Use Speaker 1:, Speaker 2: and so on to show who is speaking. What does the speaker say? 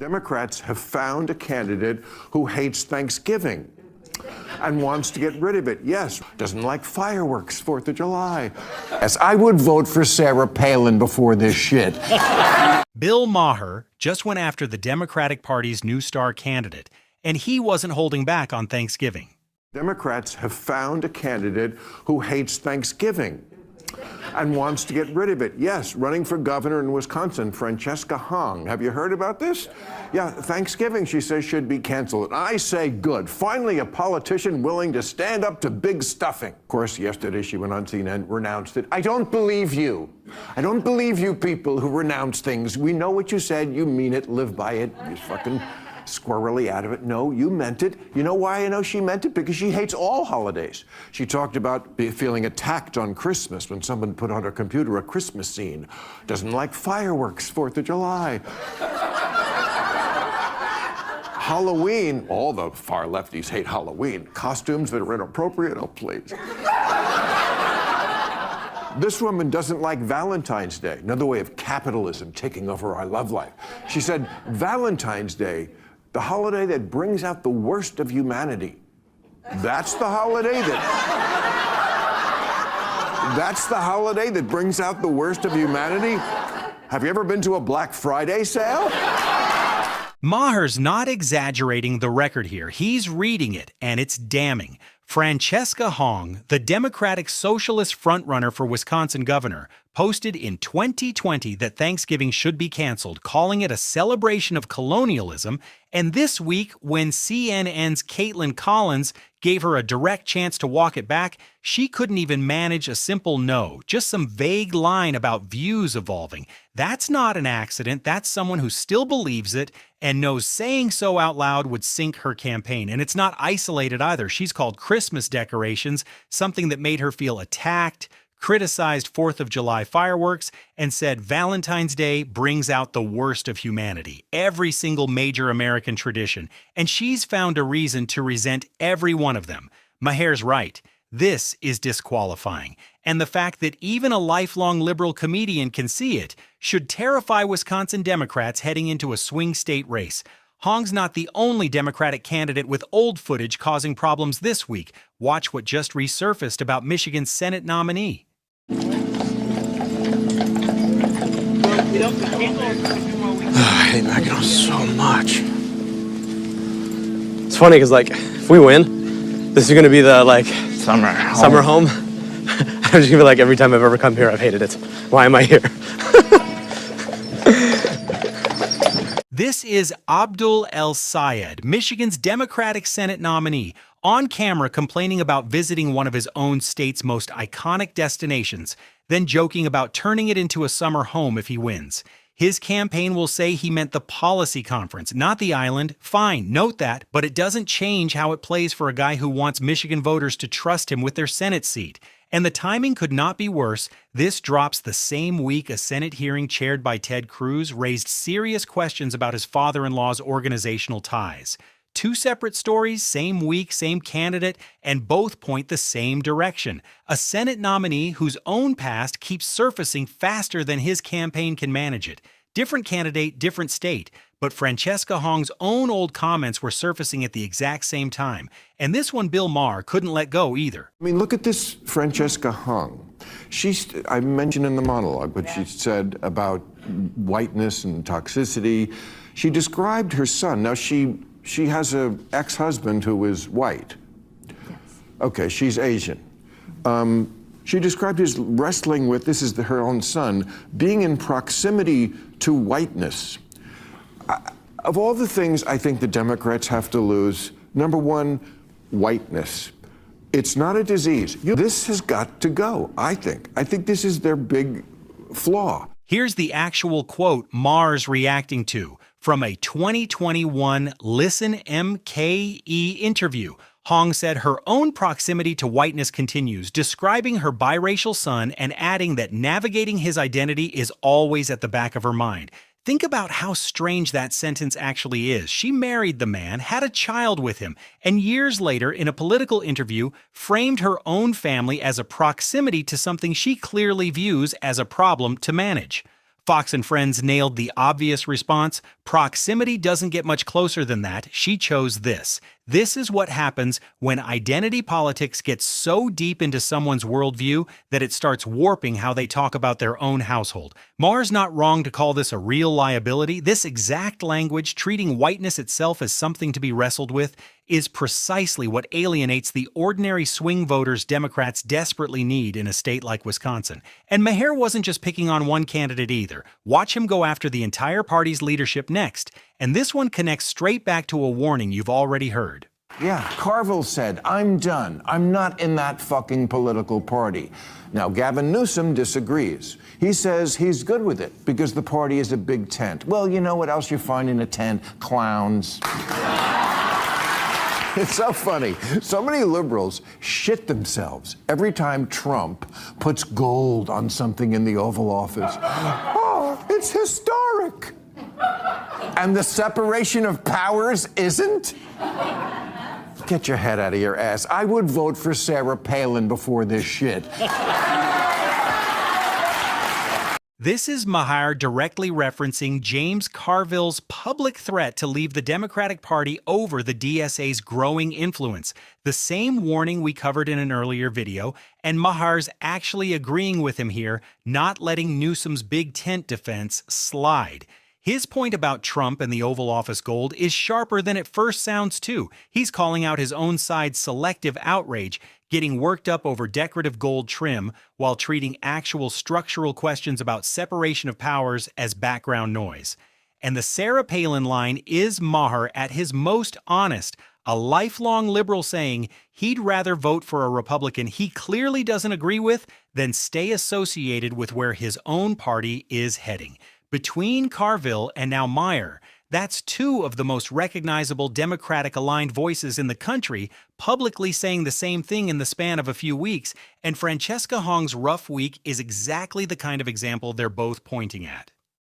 Speaker 1: Democrats have found a candidate who hates Thanksgiving and wants to get rid of it. Yes, doesn't like fireworks, 4th of July. Yes, I would vote for Sarah Palin before this shit.
Speaker 2: Bill Maher just went after the Democratic Party's new star candidate, and he wasn't holding back on Thanksgiving.
Speaker 1: Democrats have found a candidate who hates Thanksgiving and wants to get rid of it. Yes, running for governor in Wisconsin, Francesca. Have you heard about this? Yeah, Thanksgiving, she says, should be canceled. And I say, good. Finally, a politician willing to stand up to big stuffing. Of course, yesterday she went on CNN, renounced it. I don't believe you. I don't believe you people who renounce things. We know what you said. You mean it. Live by it. You fucking squirrely out of it. No, you meant it. You know why I know she meant it? Because she hates all holidays. She talked about feeling attacked on Christmas when someone put on her computer a Christmas scene. Doesn't like fireworks, 4th of July. Halloween, all the far lefties hate Halloween. Costumes that are inappropriate, oh please. This woman doesn't like Valentine's Day, another way of capitalism taking over our love life. She said, Valentine's Day, the holiday that brings out the worst of humanity. That's the holiday that brings out the worst of humanity? Have you ever been to a Black Friday sale?
Speaker 2: Maher's not exaggerating the record here. He's reading it, and it's damning. Francesca, the Democratic Socialist frontrunner for Wisconsin governor, posted in 2020 that Thanksgiving should be canceled, calling it a celebration of colonialism. And this week, when CNN's Caitlin Collins gave her a direct chance to walk it back, she couldn't even manage a simple no, just some vague line about views evolving. That's not an accident. That's someone who still believes it and knows saying so out loud would sink her campaign. And it's not isolated either. She's called Christmas decorations something that made her feel attacked, criticized 4th of July fireworks, and said Valentine's Day brings out the worst of humanity, every single major American tradition, and she's found a reason to resent every one of them. Maher's right. This is disqualifying, and the fact that even a lifelong liberal comedian can see it should terrify Wisconsin Democrats heading into a swing state race. Hong's not the only Democratic candidate with old footage causing problems this week. Watch what just resurfaced about Michigan's Senate nominee.
Speaker 3: I hate Mackinac so much. It's funny because, like, if we win, this is going to be the, like, summer home. I'm just going to be like, every time I've ever come here, I've hated it. Why am I here?
Speaker 2: This is Abdul El Sayed, Michigan's Democratic Senate nominee, on camera complaining about visiting one of his own state's most iconic destinations, then joking about turning it into a summer home if he wins. His campaign will say he meant the policy conference, not the island. Fine, note that, but it doesn't change how it plays for a guy who wants Michigan voters to trust him with their Senate seat. And the timing could not be worse. This drops the same week a Senate hearing chaired by Ted Cruz raised serious questions about his father-in-law's organizational ties. Two separate stories, same week, same candidate, and both point the same direction. A Senate nominee whose own past keeps surfacing faster than his campaign can manage it. Different candidate, different state, but Francesca Hong's own old comments were surfacing at the exact same time. And this one Bill Maher couldn't let go either.
Speaker 1: I mean, look at this Francesca Hong. I mentioned in the monologue what she said about whiteness and toxicity. She described her son. Now, she has an ex-husband who is white.
Speaker 4: Yes.
Speaker 1: Okay, she's Asian. She described his wrestling with, this is her own son, being in proximity to whiteness. Of all the things I think the Democrats have to lose, number one, whiteness. It's not a disease. This has got to go, I think. I think this is their big flaw.
Speaker 2: Here's the actual quote Maher's reacting to from a 2021 Listen MKE interview. Hong said her own proximity to whiteness continues, describing her biracial son and adding that navigating his identity is always at the back of her mind. Think about how strange that sentence actually is. She married the man, had a child with him, and years later, in a political interview, framed her own family as a proximity to something she clearly views as a problem to manage. Fox and Friends nailed the obvious response. Proximity doesn't get much closer than that. She chose this. This is what happens when identity politics gets so deep into someone's worldview that it starts warping how they talk about their own household. Maher's not wrong to call this a real liability. This exact language, treating whiteness itself as something to be wrestled with, is precisely what alienates the ordinary swing voters Democrats desperately need in a state like Wisconsin. And Maher wasn't just picking on one candidate either. Watch him go after the entire party's leadership next. And this one connects straight back to a warning you've already heard.
Speaker 1: Yeah, Carville said, I'm done. I'm not in that fucking political party. Now, Gavin Newsom disagrees. He says he's good with it because the party is a big tent. Well, you know what else you find in a tent? Clowns. It's so funny. So many liberals shit themselves every time Trump puts gold on something in the Oval Office. Oh, it's historic. And the separation of powers isn't? Get your head out of your ass. I would vote for Sarah Palin before this shit.
Speaker 2: This is Maher directly referencing James Carville's public threat to leave the Democratic Party over the DSA's growing influence, the same warning we covered in an earlier video, and Maher's actually agreeing with him here, not letting Newsom's big tent defense slide. His point about Trump and the Oval Office gold is sharper than it first sounds, too. He's calling out his own side's selective outrage, getting worked up over decorative gold trim while treating actual structural questions about separation of powers as background noise. And the Sarah Palin line is Maher at his most honest, a lifelong liberal saying he'd rather vote for a Republican he clearly doesn't agree with than stay associated with where his own party is heading. Between Carville and now Maher, that's two of the most recognizable Democratic-aligned voices in the country publicly saying the same thing in the span of a few weeks, and Francesca Hong's rough week is exactly the kind of example they're both pointing at.